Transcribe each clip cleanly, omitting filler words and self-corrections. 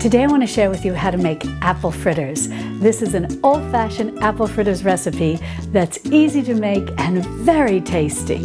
Today I want to share with you how to make apple fritters. This is an old-fashioned apple fritters recipe that's easy to make and very tasty.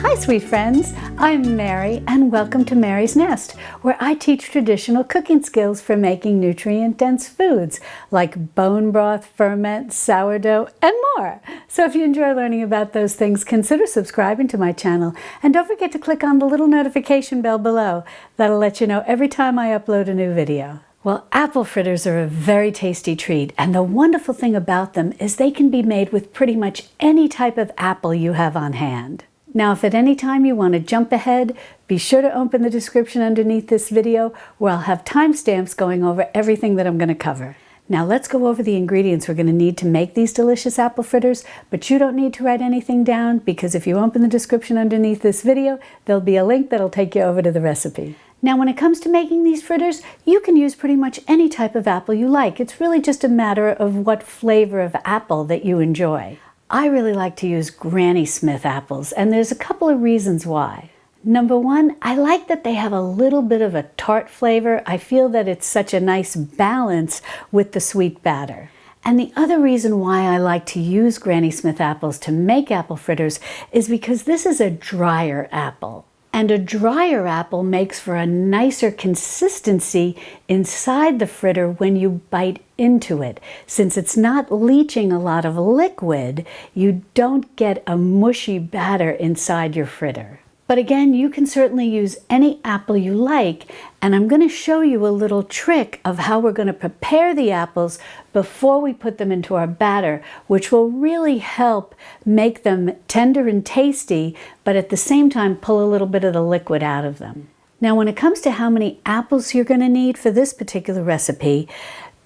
Hi sweet friends, I'm Mary and welcome to Mary's Nest, where I teach traditional cooking skills for making nutrient-dense foods like bone broth, ferment, sourdough, and more. So if you enjoy learning about those things, consider subscribing to my channel and don't forget to click on the little notification bell below. That'll let you know every time I upload a new video. Well, apple fritters are a very tasty treat, and the wonderful thing about them is they can be made with pretty much any type of apple you have on hand. Now, if at any time you want to jump ahead, be sure to open the description underneath this video where I'll have timestamps going over everything that I'm going to cover. Now let's go over the ingredients we're going to need to make these delicious apple fritters, but you don't need to write anything down because if you open the description underneath this video, there'll be a link that'll take you over to the recipe. Now when it comes to making these fritters, you can use pretty much any type of apple you like. It's really just a matter of what flavor of apple that you enjoy. I really like to use Granny Smith apples, and there's a couple of reasons why. Number one, I like that they have a little bit of a tart flavor. I feel that it's such a nice balance with the sweet batter. And the other reason why I like to use Granny Smith apples to make apple fritters is because this is a drier apple. And a drier apple makes for a nicer consistency inside the fritter when you bite into it. Since it's not leaching a lot of liquid, you don't get a mushy batter inside your fritter. But again, you can certainly use any apple you like, and I'm going to show you a little trick of how we're going to prepare the apples before we put them into our batter, which will really help make them tender and tasty, but at the same time pull a little bit of the liquid out of them. Now, when it comes to how many apples you're going to need for this particular recipe,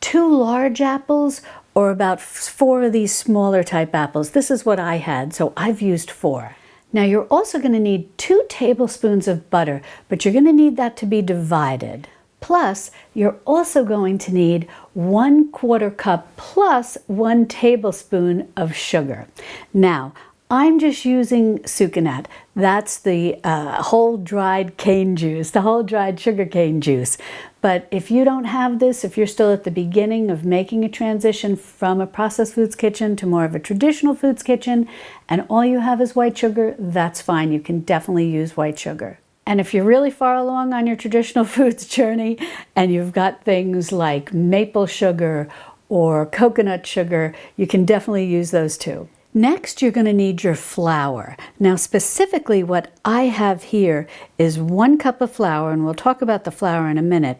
2 large apples or about 4 of these smaller type apples. This is what I had, so I've used 4. Now you're also going to need 2 tablespoons of butter, but you're going to need that to be divided. Plus, you're also going to need 1/4 cup plus 1 tablespoon of sugar. Now, I'm just using sucanat. That's the whole dried cane juice, the whole dried sugar cane juice. But if you don't have this, if you're still at the beginning of making a transition from a processed foods kitchen to more of a traditional foods kitchen, and all you have is white sugar, that's fine. You can definitely use white sugar. And if you're really far along on your traditional foods journey and you've got things like maple sugar or coconut sugar, you can definitely use those too. Next, you're going to need your flour. Now, specifically what I have here is 1 cup of flour, and we'll talk about the flour in a minute,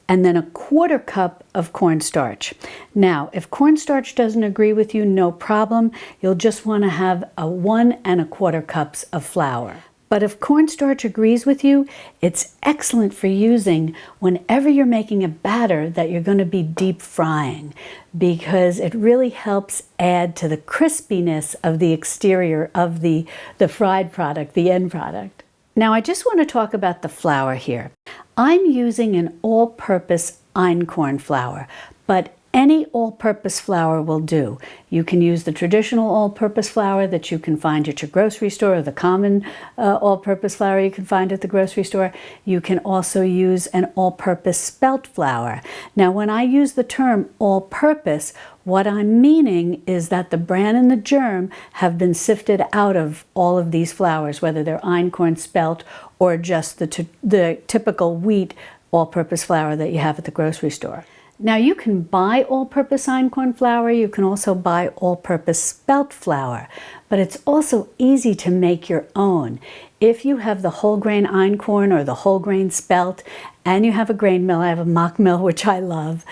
and then 1/4 cup of cornstarch. Now, if cornstarch doesn't agree with you, no problem. You'll just want to have 1 1/4 cups of flour. But if cornstarch agrees with you, it's excellent for using whenever you're making a batter that you're going to be deep frying, because it really helps add to the crispiness of the exterior of the fried product, the end product. Now I just want to talk about the flour here. I'm using an all-purpose einkorn flour, but any all-purpose flour will do. You can use the traditional all-purpose flour that you can find at your grocery store, or the common all-purpose flour you can find at the grocery store. You can also use an all-purpose spelt flour. Now, when I use the term all-purpose, what I'm meaning is that the bran and the germ have been sifted out of all of these flours, whether they're einkorn, spelt, or just the typical wheat all-purpose flour that you have at the grocery store. Now you can buy all-purpose einkorn flour, you can also buy all-purpose spelt flour, but it's also easy to make your own. If you have the whole grain einkorn or the whole grain spelt, and you have a grain mill, I have a mock mill which I love,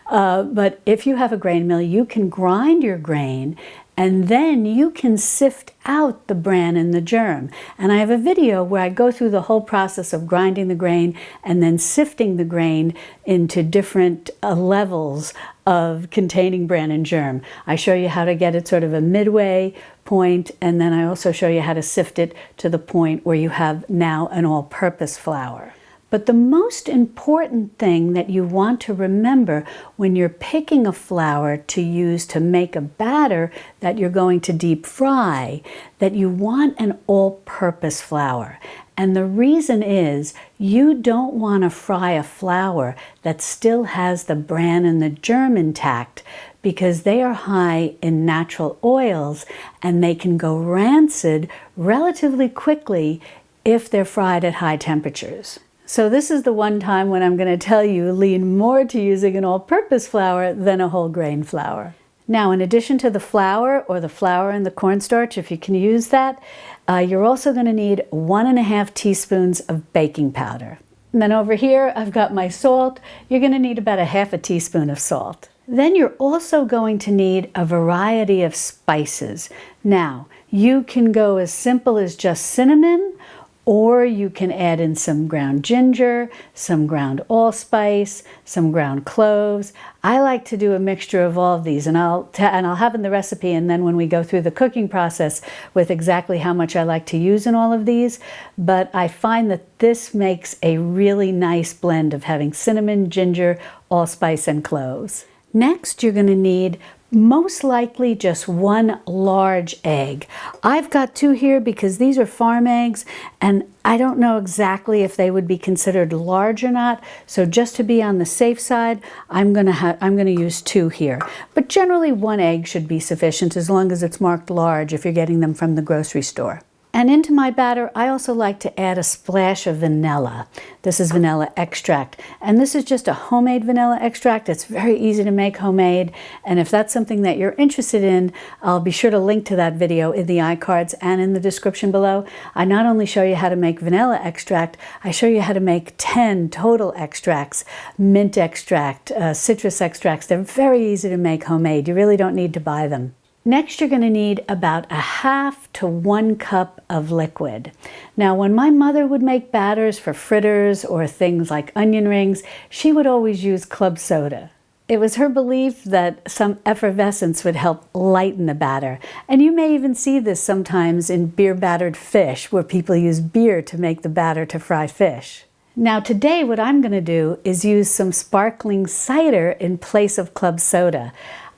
but if you have a grain mill, you can grind your grain and then you can sift out the bran and the germ. And I have a video where I go through the whole process of grinding the grain and then sifting the grain into different levels of containing bran and germ. I show you how to get it sort of a midway point, and then I also show you how to sift it to the point where you have now an all-purpose flour. But the most important thing that you want to remember when you're picking a flour to use to make a batter that you're going to deep fry, that you want an all-purpose flour. And the reason is you don't want to fry a flour that still has the bran and the germ intact, because they are high in natural oils and they can go rancid relatively quickly if they're fried at high temperatures. So this is the one time when I'm going to tell you lean more to using an all-purpose flour than a whole grain flour. Now, in addition to the flour or the flour and the cornstarch, if you can use that, you're also going to need 1.5 teaspoons of baking powder. And then over here, I've got my salt. You're going to need about 1/2 teaspoon of salt. Then you're also going to need a variety of spices. Now, you can go as simple as just cinnamon, or you can add in some ground ginger, some ground allspice, some ground cloves. I like to do a mixture of all of these, and I'll have in the recipe, and then when we go through the cooking process with exactly how much I like to use in all of these. But I find that this makes a really nice blend of having cinnamon, ginger, allspice, and cloves. Next, you're going to need most likely just 1 large egg. I've got 2 here because these are farm eggs, and I don't know exactly if they would be considered large or not. So just to be on the safe side, I'm going to use 2 here. But generally 1 egg should be sufficient as long as it's marked large if you're getting them from the grocery store. And into my batter, I also like to add a splash of vanilla. This is vanilla extract. And this is just a homemade vanilla extract. It's very easy to make homemade. And if that's something that you're interested in, I'll be sure to link to that video in the iCards and in the description below. I not only show you how to make vanilla extract, I show you how to make 10 total extracts, mint extract, citrus extracts. They're very easy to make homemade. You really don't need to buy them. Next, you're going to need about 1/2 to 1 cup of liquid. Now, when my mother would make batters for fritters or things like onion rings, she would always use club soda. It was her belief that some effervescence would help lighten the batter. And you may even see this sometimes in beer-battered fish, where people use beer to make the batter to fry fish. Now today, what I'm going to do is use some sparkling cider in place of club soda.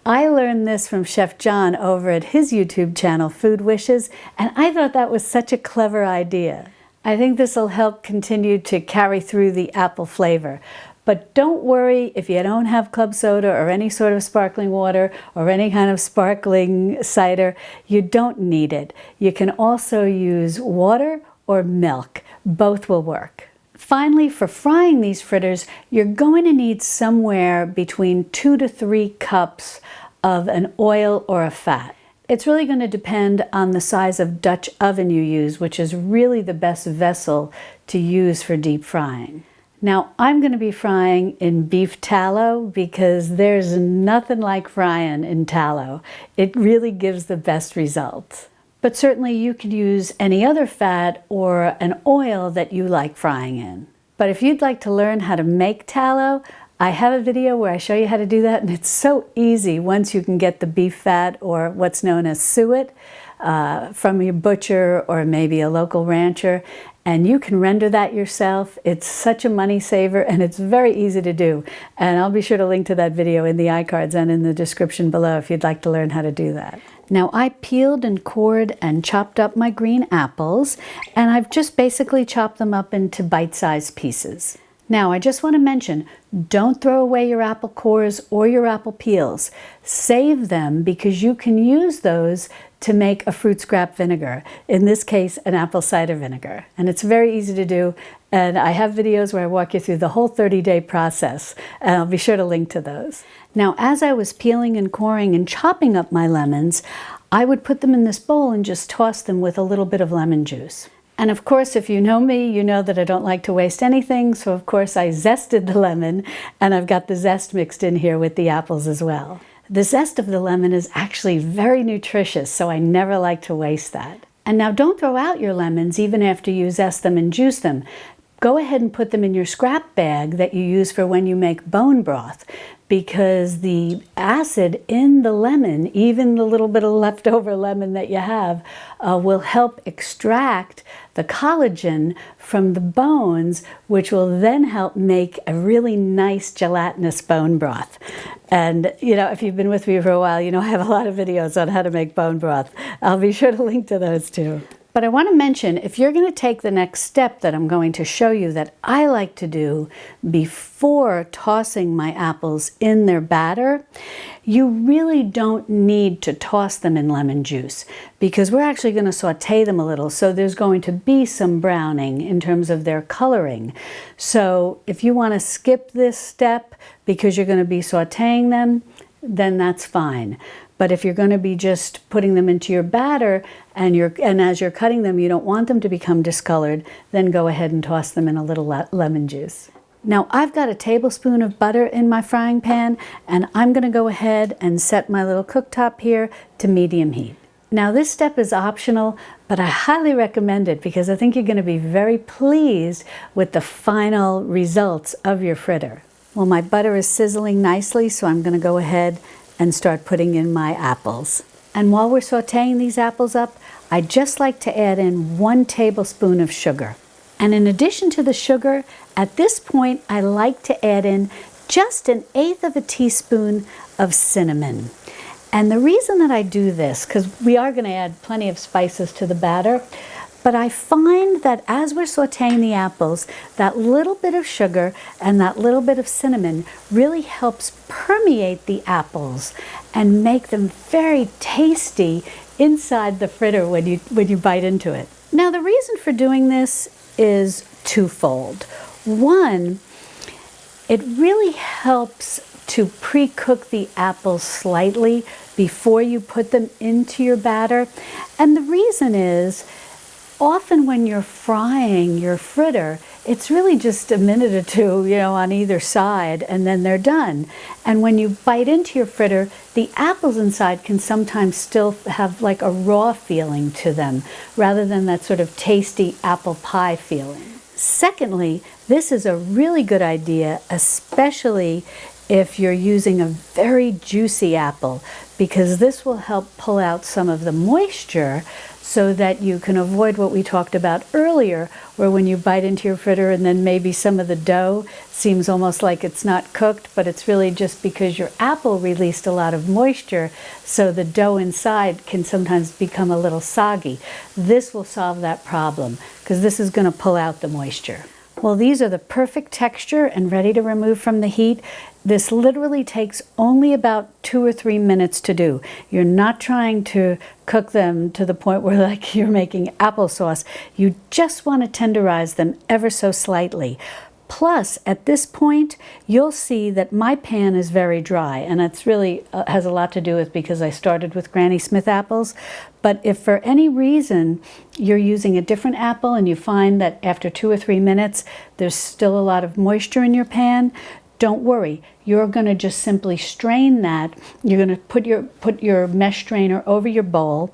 I learned this from Chef John over at his YouTube channel, Food Wishes, and I thought that was such a clever idea. I think this will help continue to carry through the apple flavor. But don't worry if you don't have club soda or any sort of sparkling water or any kind of sparkling cider. You don't need it. You can also use water or milk. Both will work. Finally, for frying these fritters, you're going to need somewhere between 2 to 3 cups of an oil or a fat. It's really going to depend on the size of Dutch oven you use, which is really the best vessel to use for deep frying. Now, I'm going to be frying in beef tallow because there's nothing like frying in tallow. It really gives the best results. But certainly you could use any other fat or an oil that you like frying in. But if you'd like to learn how to make tallow, I have a video where I show you how to do that, and it's so easy once you can get the beef fat or what's known as suet from your butcher or maybe a local rancher, and you can render that yourself. It's such a money saver and it's very easy to do. And I'll be sure to link to that video in the iCards and in the description below if you'd like to learn how to do that. Now, I peeled and cored and chopped up my green apples, and I've just basically chopped them up into bite-sized pieces. Now, I just want to mention, don't throw away your apple cores or your apple peels. Save them because you can use those to make a fruit scrap vinegar, in this case, an apple cider vinegar. And it's very easy to do, and I have videos where I walk you through the whole 30-day process, and I'll be sure to link to those. Now, as I was peeling and coring and chopping up my lemons, I would put them in this bowl and just toss them with a little bit of lemon juice. And of course, if you know me, you know that I don't like to waste anything, so of course I zested the lemon, and I've got the zest mixed in here with the apples as well. The zest of the lemon is actually very nutritious, so I never like to waste that. And now don't throw out your lemons even after you zest them and juice them. Go ahead and put them in your scrap bag that you use for when you make bone broth, because the acid in the lemon, even the little bit of leftover lemon that you have, will help extract the collagen from the bones, which will then help make a really nice gelatinous bone broth. And, you know, if you've been with me for a while, you know I have a lot of videos on how to make bone broth. I'll be sure to link to those too. But I want to mention, if you're going to take the next step that I'm going to show you that I like to do before tossing my apples in their batter, you really don't need to toss them in lemon juice because we're actually going to saute them a little. So there's going to be some browning in terms of their coloring. So if you want to skip this step because you're going to be sauteing them, then that's fine. But if you're going to be just putting them into your batter and as you're cutting them, you don't want them to become discolored, then go ahead and toss them in a little lemon juice. Now I've got a tablespoon of butter in my frying pan, and I'm going to go ahead and set my little cooktop here to medium heat. Now this step is optional, but I highly recommend it because I think you're going to be very pleased with the final results of your fritter. Well, my butter is sizzling nicely, so I'm going to go ahead and start putting in my apples. And while we're sauteing these apples up, I just like to add in 1 tablespoon of sugar. And in addition to the sugar, at this point I like to add in just 1/8 of a teaspoon of cinnamon. And the reason that I do this, because we are going to add plenty of spices to the batter, but I find that as we're sauteing the apples, that little bit of sugar and that little bit of cinnamon really helps permeate the apples and make them very tasty inside the fritter when you bite into it. Now the reason for doing this is twofold. One, it really helps to pre-cook the apples slightly before you put them into your batter. And the reason is, often when you're frying your fritter, it's really just a minute or two, you know, on either side, and then they're done. And when you bite into your fritter, the apples inside can sometimes still have like a raw feeling to them, rather than that sort of tasty apple pie feeling. Secondly, this is a really good idea, especially if you're using a very juicy apple, because this will help pull out some of the moisture so that you can avoid what we talked about earlier, where when you bite into your fritter and then maybe some of the dough seems almost like it's not cooked, but it's really just because your apple released a lot of moisture, so the dough inside can sometimes become a little soggy. This will solve that problem because this is going to pull out the moisture. Well, these are the perfect texture and ready to remove from the heat. This literally takes only about 2 or 3 minutes to do. You're not trying to cook them to the point where like you're making applesauce. You just want to tenderize them ever so slightly. Plus, at this point, you'll see that my pan is very dry, and that's really has a lot to do with because I started with Granny Smith apples. But if for any reason you're using a different apple and you find that after 2 or 3 minutes there's still a lot of moisture in your pan, don't worry. You're going to just simply strain that. You're going to put your mesh strainer over your bowl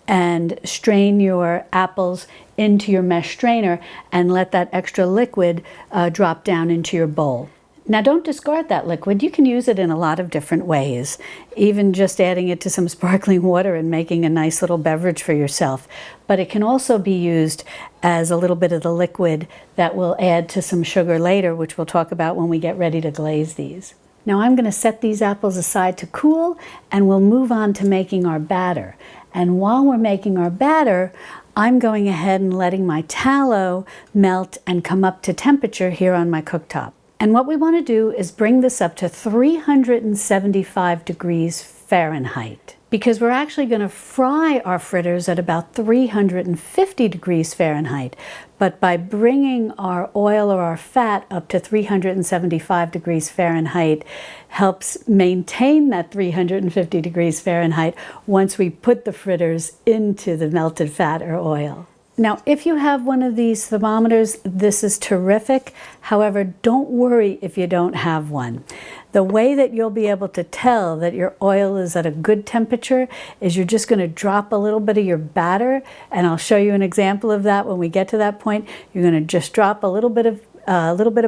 and strain your apples into your mesh strainer and let that extra liquid drop down into your bowl. Now don't discard that liquid. You can use it in a lot of different ways, even just adding it to some sparkling water and making a nice little beverage for yourself. But it can also be used as a little bit of the liquid that we'll add to some sugar later, which we'll talk about when we get ready to glaze these. Now I'm going to set these apples aside to cool, and we'll move on to making our batter. And while we're making our batter, I'm going ahead and letting my tallow melt and come up to temperature here on my cooktop. And what we want to do is bring this up to 375 degrees Fahrenheit, because we're actually going to fry our fritters at about 350 degrees Fahrenheit. But by bringing our oil or our fat up to 375 degrees Fahrenheit helps maintain that 350 degrees Fahrenheit once we put the fritters into the melted fat or oil. Now, if you have one of these thermometers, this is terrific. However, don't worry if you don't have one. The way that you'll be able to tell that your oil is at a good temperature is you're just going to drop a little bit of your batter, and I'll show you an example of that when we get to that point. You're going to just drop a little bit of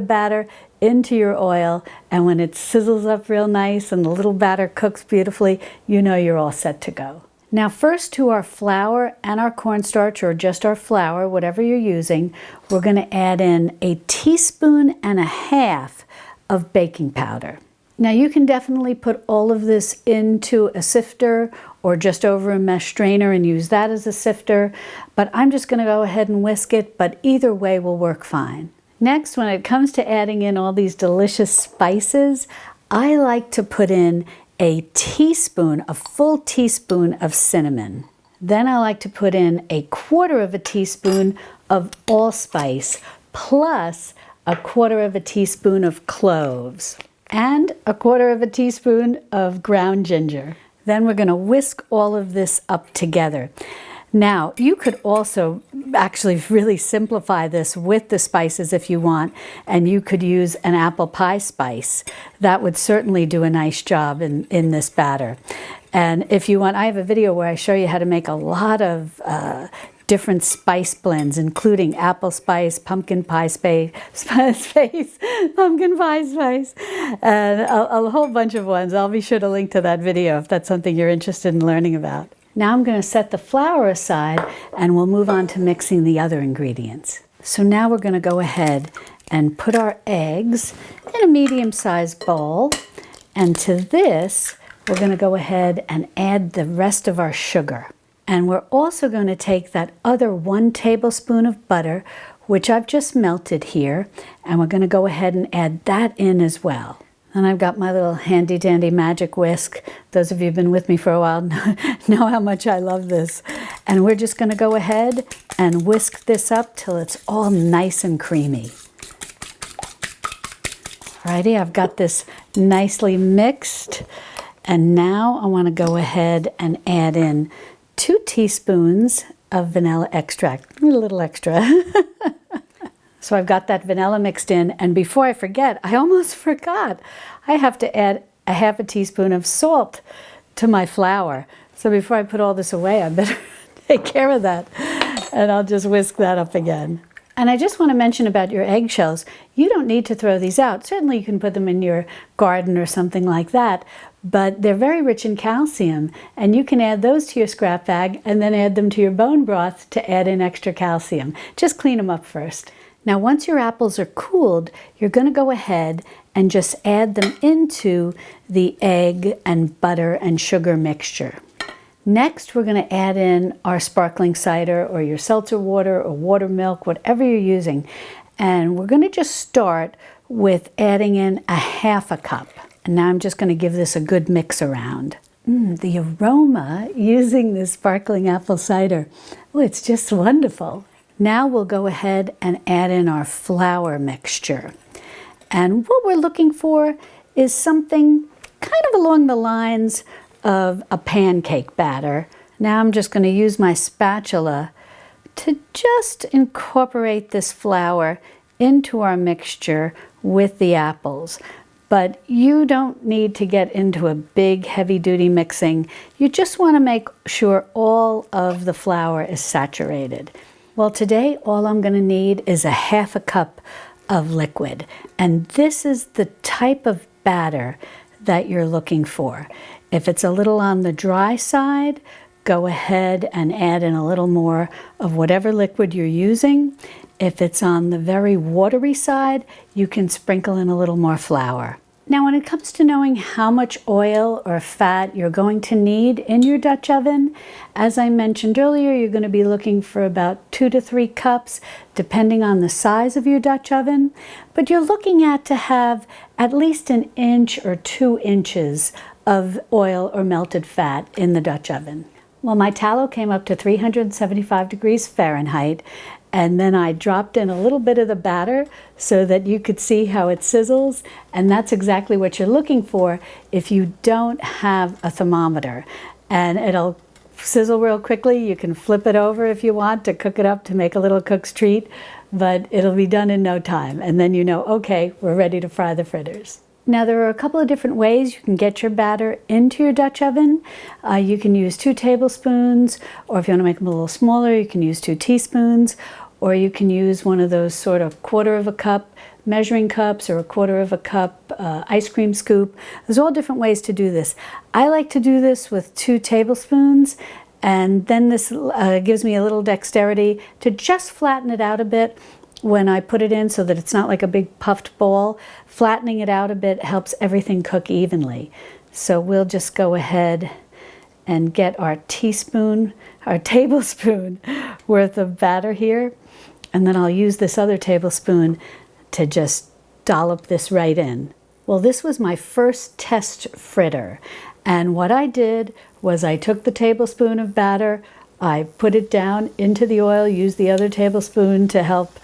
batter into your oil, and when it sizzles up real nice and the little batter cooks beautifully, you know you're all set to go. Now first, to our flour and our cornstarch, or just our flour, whatever you're using, we're going to add in 1.5 teaspoons of baking powder. Now you can definitely put all of this into a sifter or just over a mesh strainer and use that as a sifter, but I'm just going to go ahead and whisk it, but either way will work fine. Next, when it comes to adding in all these delicious spices, I like to put in a full teaspoon of cinnamon. Then I like to put in 1/4 teaspoon of allspice, plus 1/4 teaspoon of cloves, and 1/4 teaspoon of ground ginger. Then we're going to whisk all of this up together. Now, you could also actually really simplify this with the spices if you want, and you could use an apple pie spice. That would certainly do a nice job in this batter. And if you want, I have a video where I show you how to make a lot of different spice blends, including apple spice, pumpkin pie spice, pumpkin pie spice, and a whole bunch of ones. I'll be sure to link to that video if that's something you're interested in learning about. Now I'm going to set the flour aside and we'll move on to mixing the other ingredients. So now we're going to go ahead and put our eggs in a medium-sized bowl, and to this we're going to go ahead and add the rest of our sugar. And we're also going to take that other 1 tablespoon of butter, which I've just melted here, and we're going to go ahead and add that in as well. And I've got my little handy dandy magic whisk. Those of you who've been with me for a while know how much I love this. And we're just going to go ahead and whisk this up till it's all nice and creamy. Alrighty, I've got this nicely mixed. And now I want to go ahead and add in 2 teaspoons of vanilla extract, a little extra. So I've got that vanilla mixed in, and before I forget, I almost forgot, I have to add 1/2 teaspoon of salt to my flour. So before I put all this away, I better take care of that, and I'll just whisk that up again. And I just want to mention about your eggshells, you don't need to throw these out. Certainly you can put them in your garden or something like that, but they're very rich in calcium, and you can add those to your scrap bag and then add them to your bone broth to add in extra calcium. Just clean them up first. Now once your apples are cooled, you're going to go ahead and just add them into the egg and butter and sugar mixture. Next, we're going to add in our sparkling cider or your seltzer water or water milk, whatever you're using. And we're going to just start with adding in 1/2 cup. And now I'm just going to give this a good mix around. The aroma using this sparkling apple cider, oh, it's just wonderful. Now we'll go ahead and add in our flour mixture. And what we're looking for is something kind of along the lines of a pancake batter. Now I'm just going to use my spatula to just incorporate this flour into our mixture with the apples. But you don't need to get into a big heavy-duty mixing. You just want to make sure all of the flour is saturated. Well, today all I'm going to need is 1/2 cup of liquid, and this is the type of batter that you're looking for. If it's a little on the dry side, go ahead and add in a little more of whatever liquid you're using. If it's on the very watery side, you can sprinkle in a little more flour. Now, when it comes to knowing how much oil or fat you're going to need in your Dutch oven, as I mentioned earlier, you're going to be looking for about 2 to 3 cups, depending on the size of your Dutch oven. But you're looking at to have at least 1 inch or 2 inches of oil or melted fat in the Dutch oven. Well, my tallow came up to 375 degrees Fahrenheit, and then I dropped in a little bit of the batter so that you could see how it sizzles, and that's exactly what you're looking for if you don't have a thermometer. And it'll sizzle real quickly. You can flip it over if you want to cook it up to make a little cook's treat, but it'll be done in no time, and then you know, okay, we're ready to fry the fritters. Now, there are a couple of different ways you can get your batter into your Dutch oven. You can use 2 tablespoons, or if you want to make them a little smaller, you can use 2 teaspoons, or you can use one of those sort of 1/4 cup measuring cups or a 1/4 cup ice cream scoop. There's all different ways to do this. I like to do this with 2 tablespoons, And then this gives me a little dexterity to just flatten it out a bit when I put it in so that it's not like a big puffed ball. Flattening it out a bit helps everything cook evenly. So we'll just go ahead and get our tablespoon worth of batter here. And then I'll use this other tablespoon to just dollop this right in. Well, this was my first test fritter. And what I did was I took the tablespoon of batter, I put it down into the oil, used the other tablespoon to help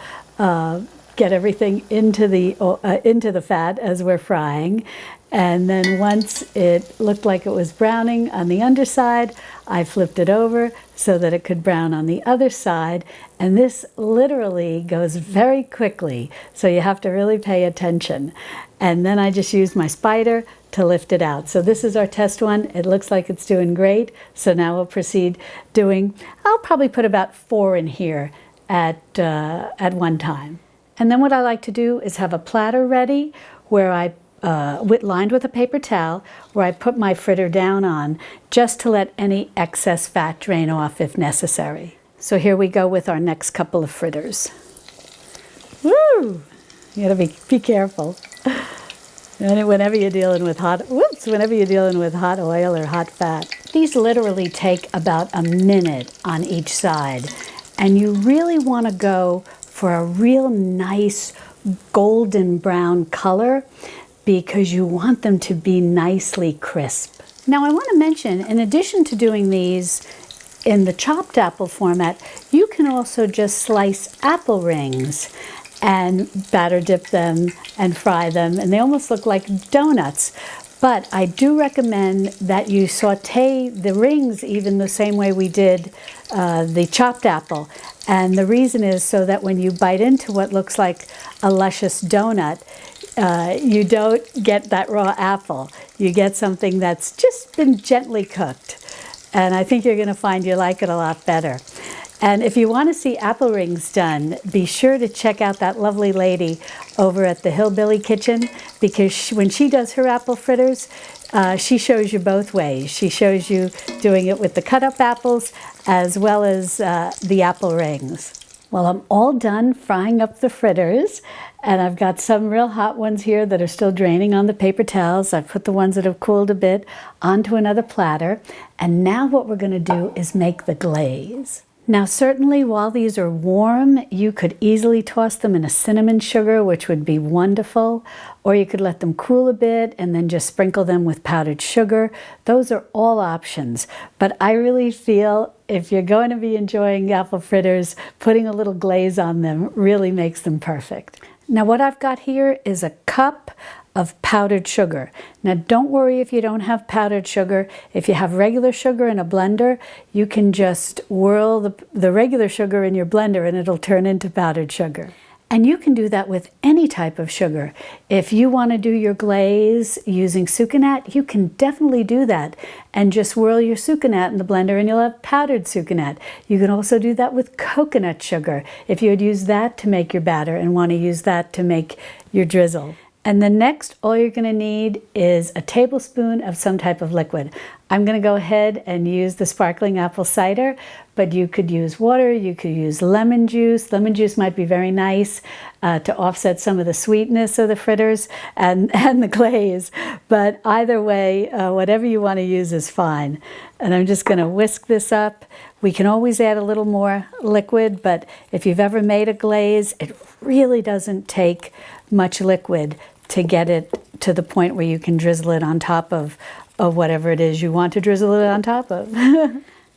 get everything into the fat as we're frying. And then once it looked like it was browning on the underside, I flipped it over so that it could brown on the other side. And this literally goes very quickly, so you have to really pay attention. And then I just used my spider to lift it out. So this is our test one. It looks like it's doing great. So now we'll proceed doing, I'll probably put about 4 in here at one time. And then what I like to do is have a platter ready where I lined with a paper towel, where I put my fritter down on just to let any excess fat drain off if necessary. So here we go with our next couple of fritters. Woo! You gotta be careful. And whenever you're dealing with hot oil or hot fat. These literally take about a minute on each side. And you really want to go for a real nice golden brown color because you want them to be nicely crisp. Now I want to mention, in addition to doing these in the chopped apple format, you can also just slice apple rings and batter dip them and fry them, and they almost look like donuts. But I do recommend that you saute the rings even the same way we did the chopped apple. And the reason is so that when you bite into what looks like a luscious donut, you don't get that raw apple. You get something that's just been gently cooked. And I think you're going to find you like it a lot better. And if you want to see apple rings done, be sure to check out that lovely lady over at the Hillbilly Kitchen, because when she does her apple fritters, she shows you both ways. She shows you doing it with the cut-up apples as well as the apple rings. Well, I'm all done frying up the fritters, and I've got some real hot ones here that are still draining on the paper towels. I've put the ones that have cooled a bit onto another platter, and now what we're going to do is make the glaze. Now certainly while these are warm, you could easily toss them in a cinnamon sugar, which would be wonderful, or you could let them cool a bit and then just sprinkle them with powdered sugar. Those are all options, but I really feel if you're going to be enjoying apple fritters, putting a little glaze on them really makes them perfect. Now what I've got here is a cup of powdered sugar. Now don't worry if you don't have powdered sugar. If you have regular sugar in a blender, you can just whirl the regular sugar in your blender and it'll turn into powdered sugar. And you can do that with any type of sugar. If you want to do your glaze using sucanat, you can definitely do that. And just whirl your sucanat in the blender and you'll have powdered sucanat. You can also do that with coconut sugar if you would use that to make your batter and want to use that to make your drizzle. And then next, all you're going to need is a tablespoon of some type of liquid. I'm going to go ahead and use the sparkling apple cider, but you could use water, you could use lemon juice. Lemon juice might be very nice to offset some of the sweetness of the fritters and the glaze. But either way, whatever you want to use is fine. And I'm just going to whisk this up. We can always add a little more liquid, but if you've ever made a glaze, it really doesn't take much liquid to get it to the point where you can drizzle it on top of whatever it is you want to drizzle it on top of.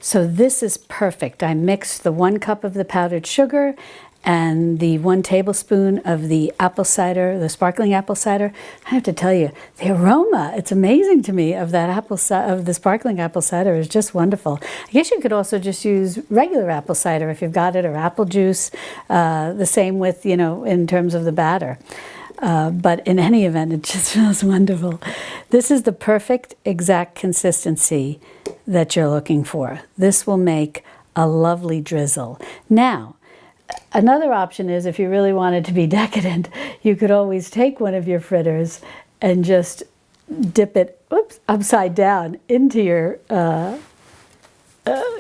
So this is perfect. I mixed the 1 cup of the powdered sugar and the 1 tablespoon of the apple cider, the sparkling apple cider. I have to tell you, the aroma, it's amazing to me, of that of the sparkling apple cider is just wonderful. I guess you could also just use regular apple cider if you've got it, or apple juice, the same with, in terms of the batter. But in any event, it just smells wonderful. This is the perfect exact consistency that you're looking for. This will make a lovely drizzle. Now, another option is if you really wanted to be decadent, you could always take one of your fritters and just dip it upside down into your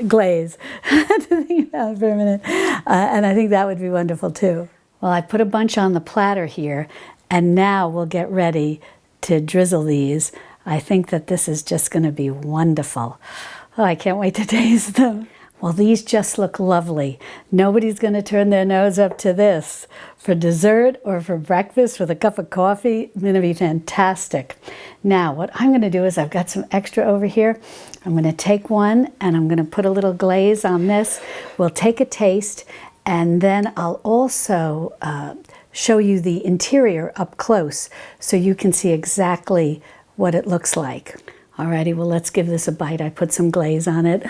glaze. I had to think about it for a minute. And I think that would be wonderful too. Well, I put a bunch on the platter here, and now we'll get ready to drizzle these. I think that this is just going to be wonderful. Oh, I can't wait to taste them. Well, these just look lovely. Nobody's going to turn their nose up to this. For dessert or for breakfast with a cup of coffee, it's going to be fantastic. Now, what I'm going to do is I've got some extra over here. I'm going to take one and I'm going to put a little glaze on this. We'll take a taste, and then I'll also show you the interior up close so you can see exactly what it looks like. Alrighty, well, let's give this a bite. I put some glaze on it.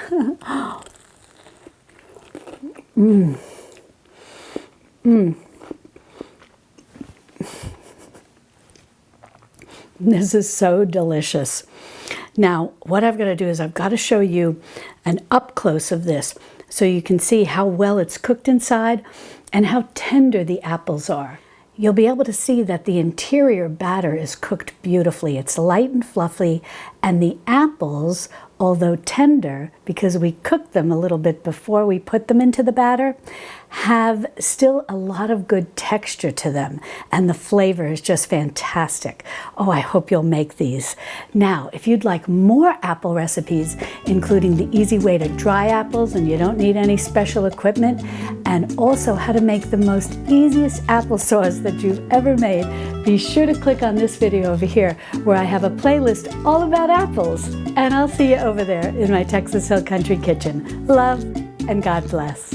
This is so delicious. Now, what I've got to do is I've got to show you an up close of this so you can see how well it's cooked inside and how tender the apples are. You'll be able to see that the interior batter is cooked beautifully. It's light and fluffy, and the apples, although tender, because we cooked them a little bit before we put them into the batter, have still a lot of good texture to them, and the flavor is just fantastic. Oh, I hope you'll make these. Now, if you'd like more apple recipes, including the easy way to dry apples and you don't need any special equipment, and also how to make the most easiest applesauce that you've ever made, be sure to click on this video over here where I have a playlist all about apples. And I'll see you over there in my Texas Hill Country kitchen. Love and God bless.